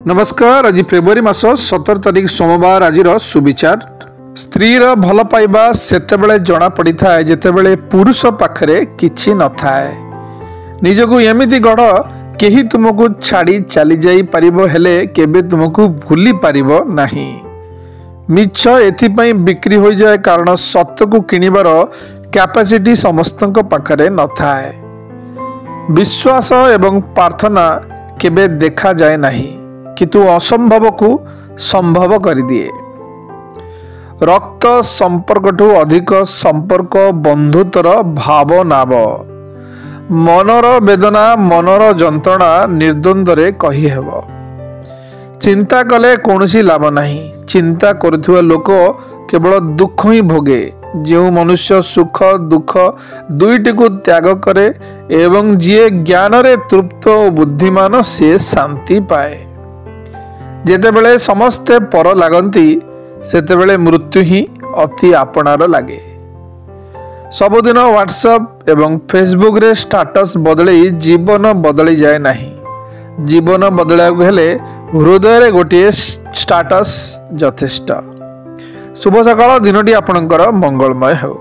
नमस्कार। आज फेब्रुआरी मास 17 तारिख सोमवार आज सुविचार। स्त्रीर भल पाइबा सेतेबेले जना पड़ी था जेतेबेले पुरुष पाखरे किछि न थाए। निजको एमिति गढ़ केही तुमको छाड़ी चली जाई परिबो हेले केबे तुमको भूली परिबो नाही। मिछ एथिपई बिक्री हो जाए कारण सत्य को किनिबार कैपेसिटी समस्तक पाखरे न थाए। विश्वास एवं प्रार्थना केबे देखा जाए नहीं किंतु असंभव को संभव कर दिए। रक्त संपर्क अधिक संपर्क बंधुत्वर भाव नाव। मनर वेदना मनर जंत्रणा निर्द्वंद्व कही हेब। चिंता कले कौनसी लाभ नहीं। चिंता करुवा लोक केवल दुख ही भोगे। जो मनुष्य सुख दुख दुईटी को त्याग करे एवं जी ज्ञान रे तृप्त और बुद्धिमान से शांति पाए। जेतेबेले समस्ते पर लागंती सेतेबेले मृत्यु ही अति आपणार लागे। सबुदिन व्हाट्सएप एवं फेसबुक रे स्टाटस बदलई जीवन बदली जाए नहीं। जीवन बदलैक हेले हृदय रे गोटे स्टाटस यथेष्ट। शुभ सकाळ। दिनटी आपणकर मंगलमय हो।